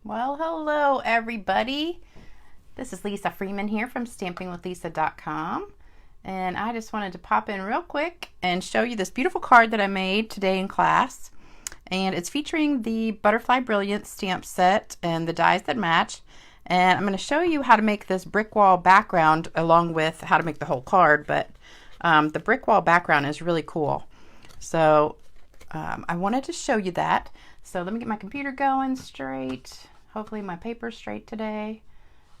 Well, hello everybody. This is Lisa Freeman here from stampingwithlisa.com, and I just wanted to pop in real quick and show you this beautiful card that I made today in class. And it's featuring the Butterfly Brilliance stamp set and the dies that match. And I'm going to show you how to make this brick wall background along with how to make the whole card, but the brick wall background is really cool. So I wanted to show you that. So let me get my computer going straight. Hopefully my paper's straight today.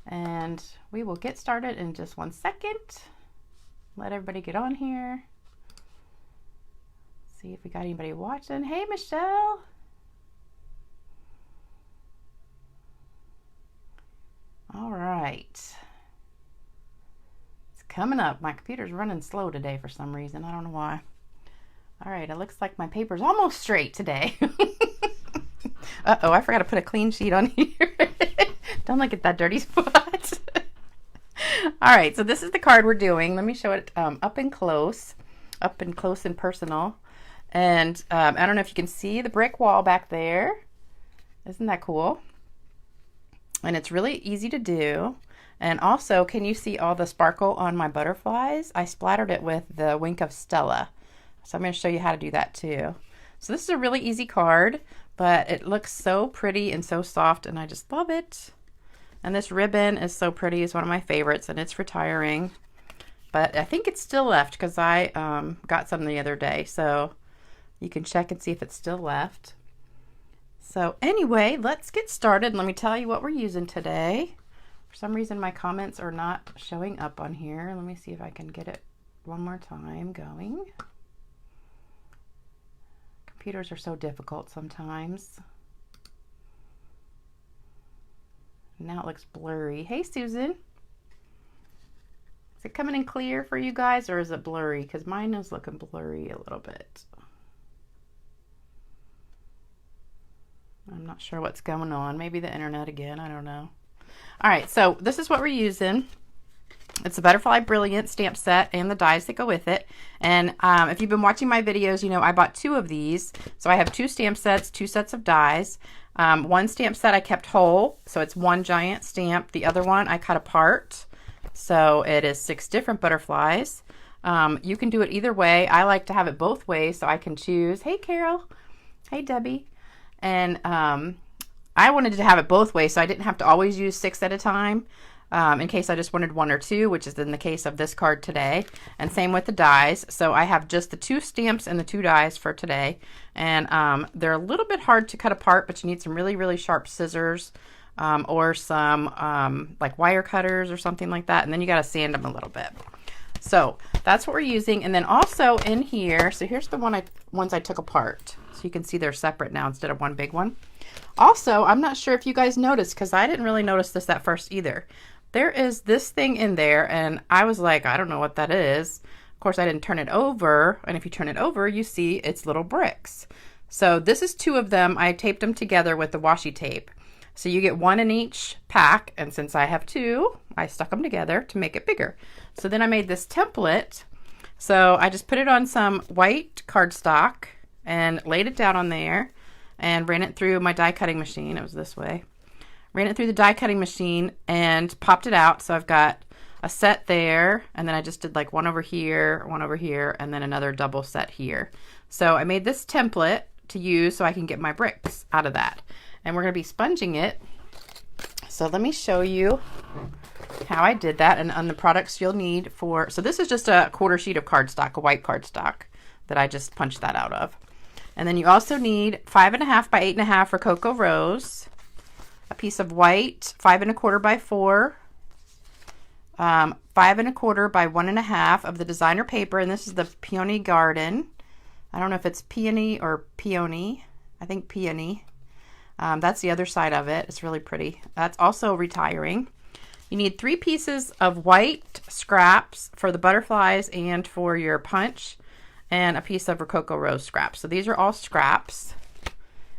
And we will get started in just 1 second. Let everybody get on here. See if we got anybody watching. Hey, Michelle. All right. It's coming up. My computer's running slow today for some reason. I don't know why. All right, it looks like my paper's almost straight today. Uh-oh, I forgot to put a clean sheet on here. Don't look at that dirty spot. All right, so this is the card we're doing. Let me show it up and close and personal. And I don't know if you can see the brick wall back there. Isn't that cool? And it's really easy to do. And also, can you see all the sparkle on my butterflies? I splattered it with the Wink of Stella. So I'm going to show you how to do that too. So this is a really easy card, but it looks so pretty and so soft, and I just love it. And this ribbon is so pretty. It's one of my favorites, and it's retiring. But I think it's still left because I got some the other day. So you can check and see if it's still left. So anyway, let's get started. Let me tell you what we're using today. For some reason, my comments are not showing up on here. Let me see if I can get it one more time going. Computers are so difficult sometimes. Now it looks blurry. Hey, Susan. Is it coming in clear for you guys, or is it blurry? Because mine is looking blurry a little bit. I'm not sure what's going on. Maybe the internet again. I don't know. All right, so this is what we're using. It's the Butterfly Brilliance stamp set and the dies that go with it. And if you've been watching my videos, you know I bought 2 of these. So I have 2 stamp sets, 2 sets of dies. One stamp set I kept whole, so it's one giant stamp. The other one I cut apart, so it is 6 different butterflies. You can do it either way. I like to have it both ways, so I can choose. Hey, Carol. Hey, Debbie. And I wanted to have it both ways, so I didn't have to always use 6 at a time. In case I just wanted 1 or 2, which is in the case of this card today. And same with the dies. So I have just the 2 stamps and the 2 dies for today. And they're a little bit hard to cut apart, but you need some really, really sharp scissors or some like wire cutters or something like that. And then you got to sand them a little bit. So that's what we're using. And then also in here, so here's the ones I took apart. So you can see they're separate now instead of one big one. Also, I'm not sure if you guys noticed, because I didn't really notice this at first either. There is this thing in there, and I was like, I don't know what that is. Of course, I didn't turn it over, and if you turn it over, you see it's little bricks. So this is 2 of them. I taped them together with the washi tape. So you get 1 in each pack, and since I have 2, I stuck them together to make it bigger. So then I made this template. So I just put it on some white cardstock and laid it down on there and ran it through my die cutting machine. It was this way. Ran it through the die cutting machine and popped it out. So I've got a set there, and then I just did like one over here, and then another double set here. So I made this template to use so I can get my bricks out of that. And we're going to be sponging it. So let me show you how I did that and on the products you'll need for. So this is just a 1/4 sheet of cardstock, a white cardstock that I just punched that out of. And then you also need 5.5 by 8.5 Rococo Rose, a piece of white 5 1/4 by 4, 5 1/4 by 1.5 of the designer paper, and this is the Peony Garden. I don't know if it's peony or peony. I think peony. That's the other side of it. It's really pretty. That's also retiring. You need 3 pieces of white scraps for the butterflies and for your punch, and a piece of Rococo Rose scraps. So these are all scraps.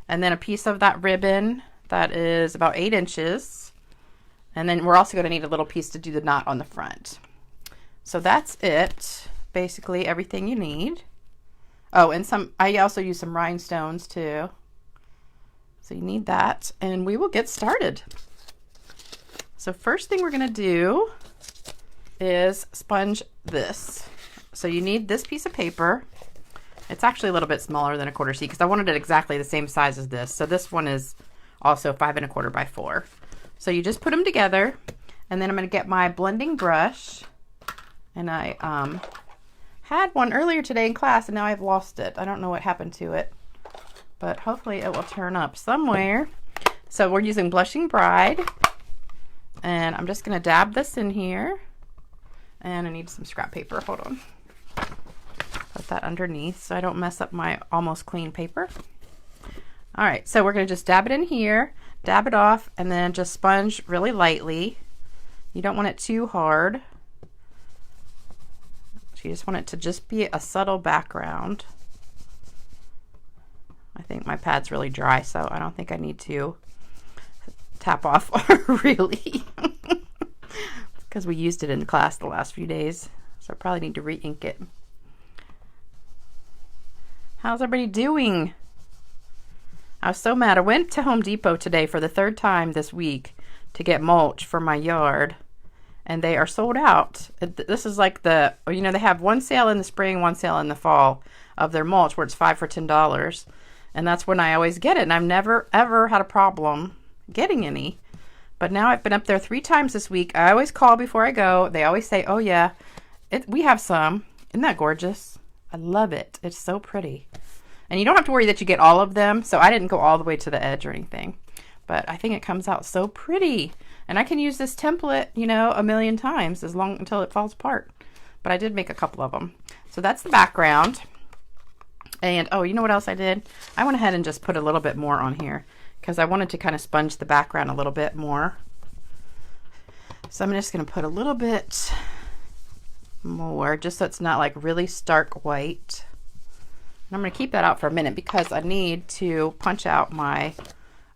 And then a piece of that ribbon that is about 8 inches. And then we're also going to need a little piece to do the knot on the front. So that's it. Basically everything you need. Oh, and I also use some rhinestones too. So you need that, and we will get started. So first thing we're going to do is sponge this. So you need this piece of paper. It's actually a little bit smaller than a 1/4 sheet because I wanted it exactly the same size as this. So this one is also 5 1/4 by 4. So you just put them together, and then I'm going to get my blending brush. And I had one earlier today in class, and now I've lost it. I don't know what happened to it, but hopefully it will turn up somewhere. So we're using Blushing Bride, and I'm just going to dab this in here. And I need some scrap paper. Hold on. Put that underneath so I don't mess up my almost clean paper. All right, so we're going to just dab it in here, dab it off, and then just sponge really lightly. You don't want it too hard. So you just want it to just be a subtle background. I think my pad's really dry, so I don't think I need to tap off really. Because we used it in class the last few days. So I probably need to re-ink it. How's everybody doing? I was so mad. I went to Home Depot today for the 3rd time this week to get mulch for my yard. And they are sold out. This is like the, you know, they have one sale in the spring, one sale in the fall of their mulch where it's 5 for $10. And that's when I always get it. And I've never, ever had a problem getting any. But now I've been up there 3 times this week. I always call before I go. They always say, oh yeah, we have some. Isn't that gorgeous? I love it. It's so pretty. And you don't have to worry that you get all of them. So I didn't go all the way to the edge or anything. But I think it comes out so pretty. And I can use this template, you know, a million times until it falls apart. But I did make a couple of them. So that's the background. And oh, you know what else I did? I went ahead and just put a little bit more on here, because I wanted to kind of sponge the background a little bit more. So I'm just going to put a little bit more, just so it's not like really stark white. And I'm going to keep that out for a minute because I need to punch out my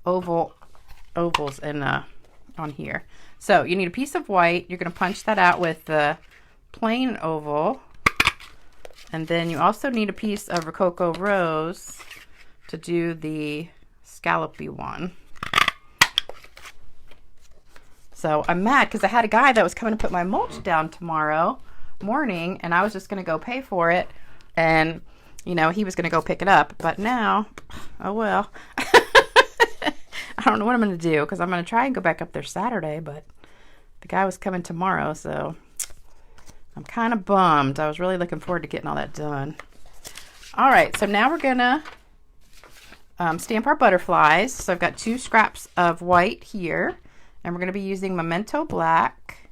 ovals on here. So you need a piece of white. You're going to punch that out with the plain oval. And then you also need a piece of Rococo Rose to do the scallopy one. So I'm mad because I had a guy that was coming to put my mulch down tomorrow morning, and I was just going to go pay for it, and you know, he was going to go pick it up. But now, oh well. I don't know what I'm going to do, because I'm going to try and go back up there Saturday, but the guy was coming tomorrow, so I'm kind of bummed. I was really looking forward to getting all that done. All right, so now we're going to stamp our butterflies. So I've got 2 scraps of white here, and we're going to be using Memento Black.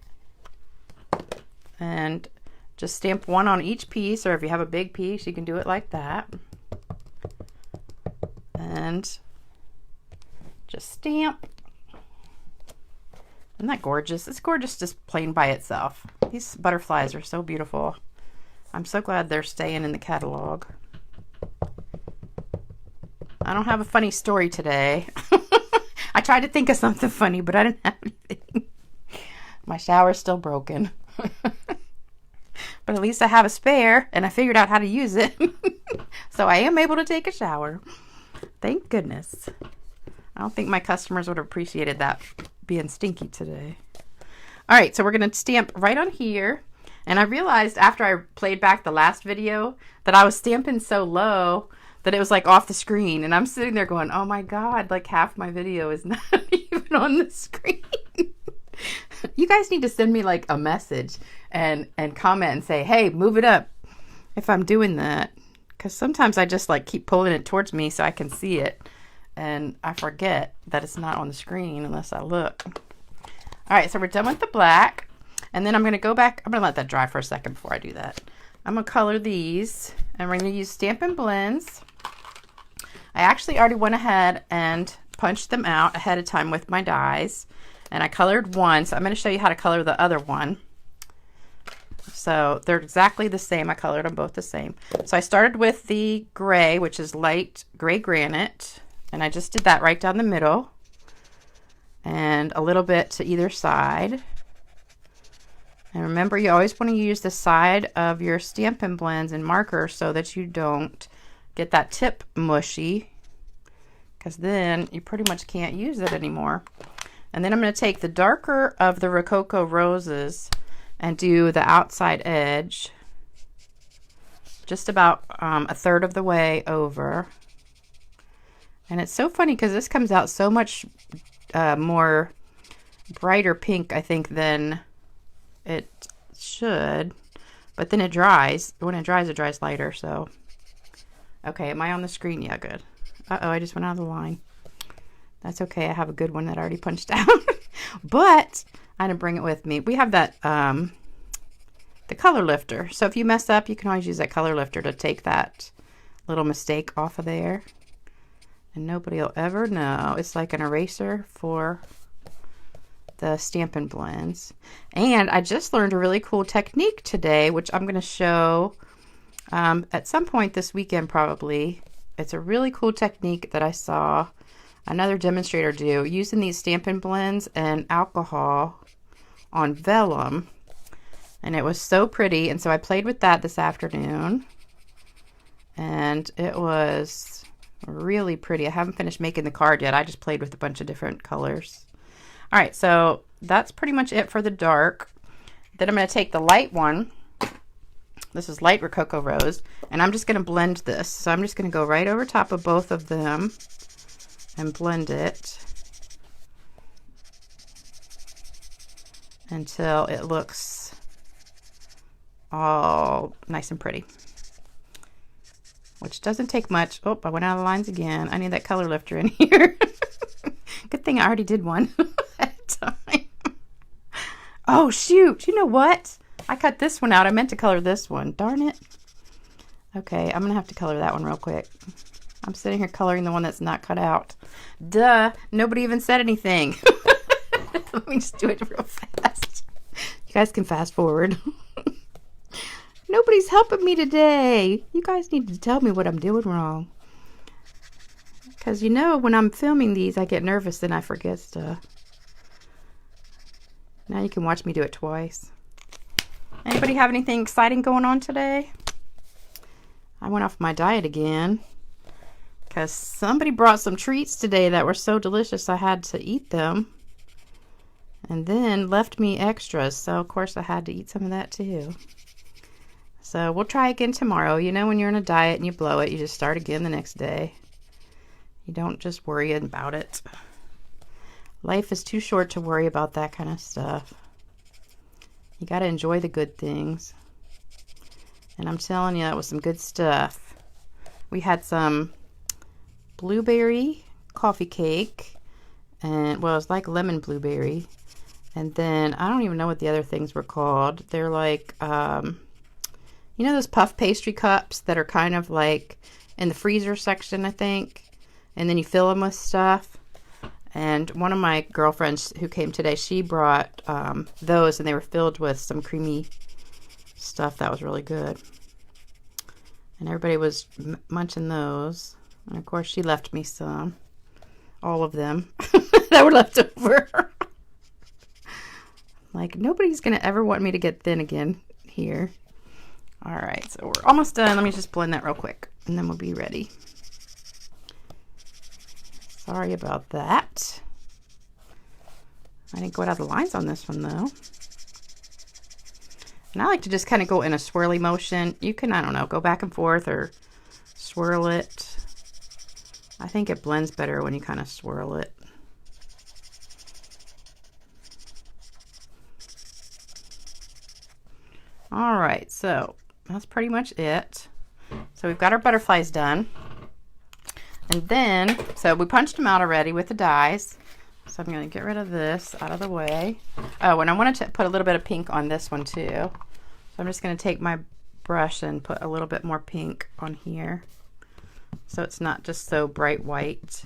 And just stamp 1 on each piece, or if you have a big piece, you can do it like that. And just stamp. Isn't that gorgeous? It's gorgeous just plain by itself. These butterflies are so beautiful. I'm so glad they're staying in the catalog. I don't have a funny story today. I tried to think of something funny, but I didn't have anything. My shower's still broken. But at least I have a spare, and I figured out how to use it. So I am able to take a shower. Thank goodness. I don't think my customers would have appreciated that being stinky today. All right, so we're going to stamp right on here. And I realized after I played back the last video that I was stamping so low that it was like off the screen. And I'm sitting there going, oh my God, like half my video is not even on the screen. You guys need to send me like a message and comment and say, hey, move it up if I'm doing that. Because sometimes I just like keep pulling it towards me so I can see it. And I forget that it's not on the screen unless I look. All right, so we're done with the black. And then I'm going to go back. I'm going to let that dry for a second before I do that. I'm going to color these. And we're going to use Stampin' Blends. I actually already went ahead and punched them out ahead of time with my dies. And I colored one. So I'm going to show you how to color the other one. So they're exactly the same. I colored them both the same. So I started with the gray, which is light gray granite. And I just did that right down the middle. And a little bit to either side. And remember, you always want to use the side of your Stampin' Blends and marker so that you don't get that tip mushy. because then you pretty much can't use it anymore. And then I'm going to take the darker of the Rococo Roses and do the outside edge just about a third of the way over. And it's so funny because this comes out so much more brighter pink, I think, than it should. But then it dries. When it dries lighter. So, okay, am I on the screen? Yeah, good. Uh-oh, I just went out of the line. That's okay. I have a good one that I already punched out. But I didn't bring it with me. We have that, the color lifter. So if you mess up, you can always use that color lifter to take that little mistake off of there. And nobody will ever know. It's like an eraser for the Stampin' Blends. And I just learned a really cool technique today, which I'm going to show at some point this weekend probably. It's a really cool technique that I saw another demonstrator do, using these Stampin' Blends and alcohol on vellum. And it was so pretty. And so I played with that this afternoon. And it was really pretty. I haven't finished making the card yet. I just played with a bunch of different colors. All right, so that's pretty much it for the dark. Then I'm going to take the light one. This is light Rococo Rose. And I'm just going to blend this. So I'm just going to go right over top of both of them and blend it until it looks all nice and pretty, which doesn't take much. Oh, I went out of the lines again. I need that color lifter in here. Good thing I already did one at a time. Oh shoot, you know what? I cut this one out. I meant to color this one. Darn it. Okay, I'm gonna have to color that one real quick. I'm sitting here coloring the one that's not cut out. Duh, nobody even said anything. Let me just do it real fast. You guys can fast forward. Nobody's helping me today. You guys need to tell me what I'm doing wrong. Because you know, when I'm filming these, I get nervous and I forget stuff. Now you can watch me do it twice. Anybody have anything exciting going on today? I went off my diet again. Because somebody brought some treats today that were so delicious I had to eat them. And then left me extras. So, of course, I had to eat some of that too. So, we'll try again tomorrow. You know, when you're on a diet and you blow it, you just start again the next day. You don't just worry about it. Life is too short to worry about that kind of stuff. You got to enjoy the good things. And I'm telling you, that was some good stuff. We had some blueberry coffee cake, and well, it's like lemon blueberry, and then I don't even know what the other things were called. They're like you know those puff pastry cups that are kind of like in the freezer section, I think, and then you fill them with stuff. And one of my girlfriends who came today, she brought those, and they were filled with some creamy stuff that was really good, and everybody was munching those. And of course, she left me some. All of them that were left over. Like, nobody's going to ever want me to get thin again here. All right, so we're almost done. Let me just blend that real quick, and then we'll be ready. Sorry about that. I didn't go out of the lines on this one, though. And I like to just kind of go in a swirly motion. You can, I don't know, go back and forth or swirl it. I think it blends better when you kind of swirl it. All right, so that's pretty much it. So we've got our butterflies done. And then, so we punched them out already with the dies. So I'm going to get rid of this out of the way. Oh, and I wanted to put a little bit of pink on this one too. So I'm just going to take my brush and put a little bit more pink on here. So it's not just so bright white.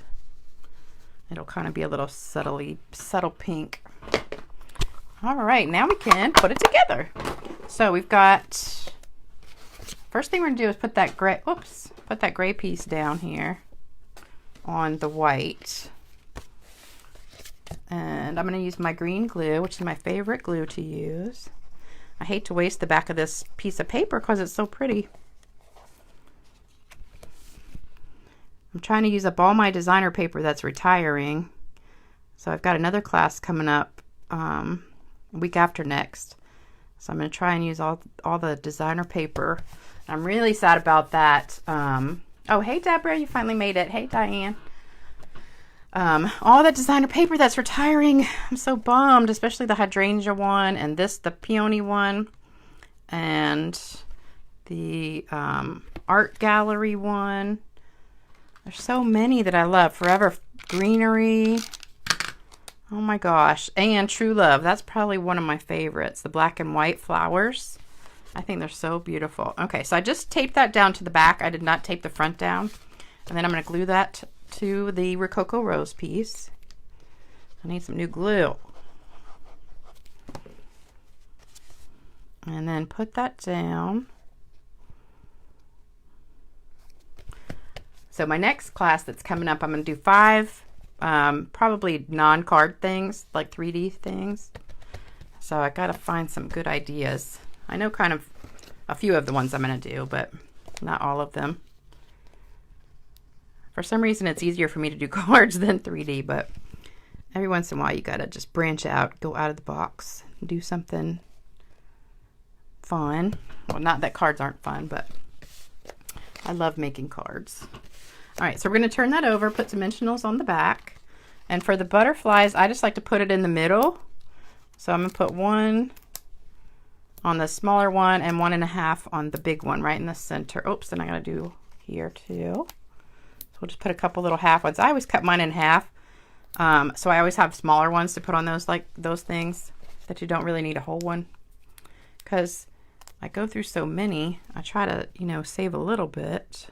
It'll kind of be a little subtle pink. All right, now we can put it together. So we've got, first thing we're gonna do is put that gray piece down here on the white. And I'm gonna use my green glue, which is my favorite glue to use. I hate to waste the back of this piece of paper because it's so pretty. I'm trying to use up all my designer paper that's retiring. So I've got another class coming up week after next. So I'm going to try and use all the designer paper. I'm really sad about that. Oh, hey, Deborah, you finally made it. Hey, Diane. All the designer paper that's retiring. I'm so bummed, especially the hydrangea one and the peony one and the art gallery one. There's so many that I love. Forever Greenery. Oh my gosh. And True Love. That's probably one of my favorites. The black and white flowers. I think they're so beautiful. Okay, so I just taped that down to the back. I did not tape the front down. And then I'm going to glue that to the Rococo Rose piece. I need some new glue. And then put that down. So my next class that's coming up, I'm going to do 5 probably non-card things, like 3D things. So I got to find some good ideas. I know kind of a few of the ones I'm going to do, but not all of them. For some reason, it's easier for me to do cards than 3D, but every once in a while, you got to just branch out, go out of the box, do something fun. Well, not that cards aren't fun, but I love making cards. All right, so we're going to turn that over, put dimensionals on the back. And for the butterflies, I just like to put it in the middle. So I'm going to put 1 on the smaller one and 1.5 on the big one right in the center. Oops, and I got to do here too. So we'll just put a couple little half ones. I always cut mine in half. So I always have smaller ones to put on those, like those things that you don't really need a whole one. Because I go through so many, I try to, you know, save a little bit.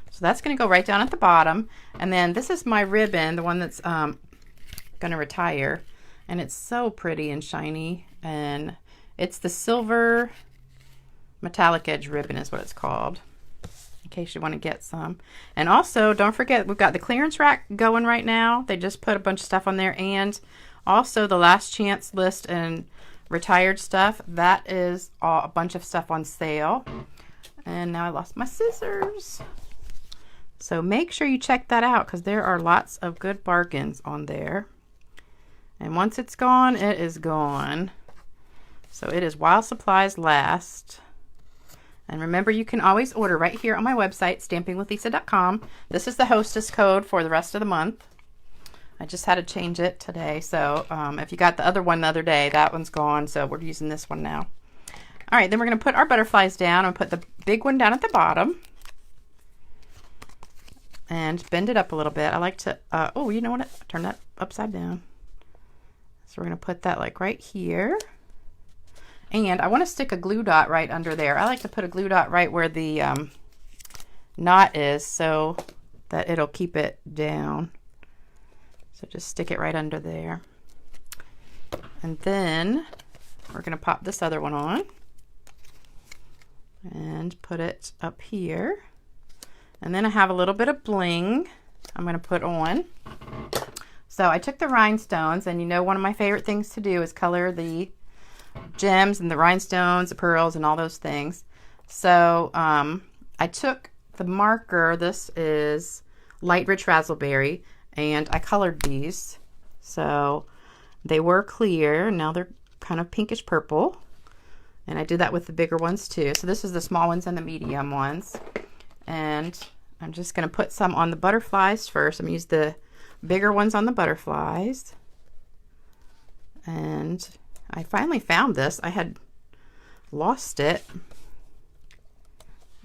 So that's going to go right down at the bottom. And then this is my ribbon, the one that's going to retire. And it's so pretty and shiny. And it's the silver metallic edge ribbon is what it's called, in case you want to get some. And also, don't forget, we've got the clearance rack going right now. They just put a bunch of stuff on there. And also the last chance list and retired stuff. That is a bunch of stuff on sale. And now I lost my scissors. So make sure you check that out because there are lots of good bargains on there. And once it's gone, it is gone. So it is while supplies last. And remember, you can always order right here on my website, stampingwithlisa.com. This is the hostess code for the rest of the month. I just had to change it today. So if you got the other one the other day, that one's gone. So we're using this one now. All right, then we're going to put our butterflies down and put the big one down at the bottom. And bend it up a little bit. I like to, oh, you know what? Turn that upside down. So we're going to put that like right here. And I want to stick a glue dot right under there. I like to put a glue dot right where the knot is so that it'll keep it down. So just stick it right under there. And then we're going to pop this other one on and put it up here. And then I have a little bit of bling I'm going to put on. So I took the rhinestones, and you know one of my favorite things to do is color the gems and the rhinestones, the pearls, and all those things. So I took the marker. This is Light Rich Razzleberry, and I colored these. So they were clear, and now they're kind of pinkish purple. And I did that with the bigger ones too. So this is the small ones and the medium ones. And I'm just going to put some on the butterflies first. I'm going to use the bigger ones on the butterflies. And I finally found this. I had lost it.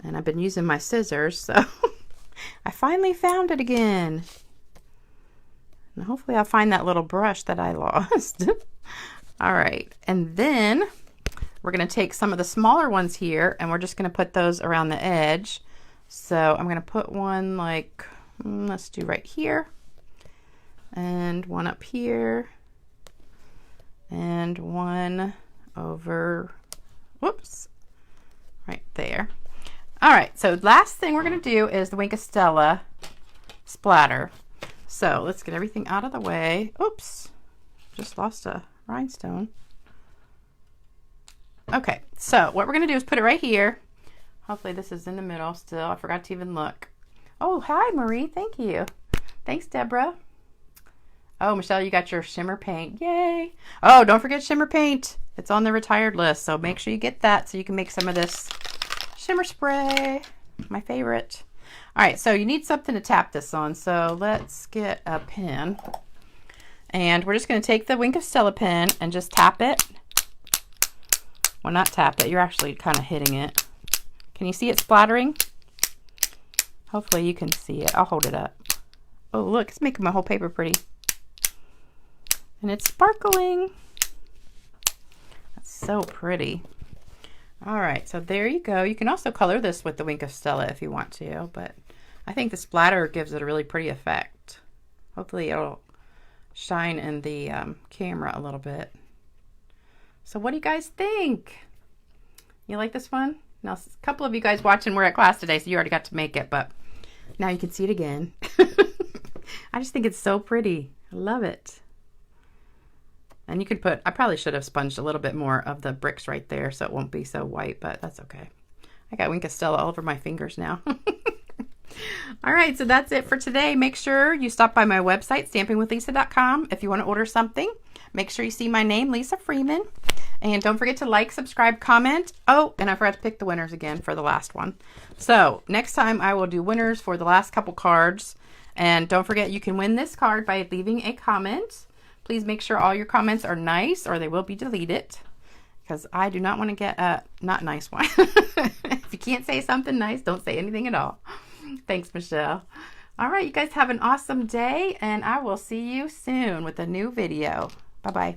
And I've been using my scissors, so I finally found it again. And hopefully I'll find that little brush that I lost. All right. And then we're going to take some of the smaller ones here, and we're just going to put those around the edge. So I'm going to put one like, let's do right here, and one up here, and one over, whoops, right there. All right, so last thing we're going to do is the Wink of Stella splatter. So let's get everything out of the way. Oops, just lost a rhinestone. Okay, so what we're going to do is put it right here. Hopefully this is in the middle still. I forgot to even look. Oh, hi, Marie. Thank you. Thanks, Deborah. Oh, Michelle, you got your shimmer paint. Yay. Oh, don't forget shimmer paint. It's on the retired list, so make sure you get that so you can make some of this shimmer spray. My favorite. All right, so you need something to tap this on, so let's get a pen. And we're just going to take the Wink of Stella pen and just tap it. Well, not tap it. You're actually kind of hitting it. Can you see it splattering? Hopefully you can see it. I'll hold it up. Oh, look, it's making my whole paper pretty. And it's sparkling. That's so pretty. All right, so there you go. You can also color this with the Wink of Stella if you want to, but I think the splatter gives it a really pretty effect. Hopefully it'll shine in the camera a little bit. So what do you guys think? You like this one? Now, a couple of you guys watching were at class today, so you already got to make it, but now you can see it again. I just think it's so pretty. I love it. And you could put, I probably should have sponged a little bit more of the bricks right there so it won't be so white, but that's okay. I got Wink of Stella all over my fingers now. All right, so that's it for today. Make sure you stop by my website, stampingwithlisa.com, if you want to order something. Make sure you see my name, Lisa Freeman. And don't forget to like, subscribe, comment. Oh, and I forgot to pick the winners again for the last one. So next time I will do winners for the last couple cards. And don't forget you can win this card by leaving a comment. Please make sure all your comments are nice or they will be deleted. Because I do not want to get a not nice one. If you can't say something nice, don't say anything at all. Thanks, Michelle. All right, you guys have an awesome day, and I will see you soon with a new video. Bye-bye.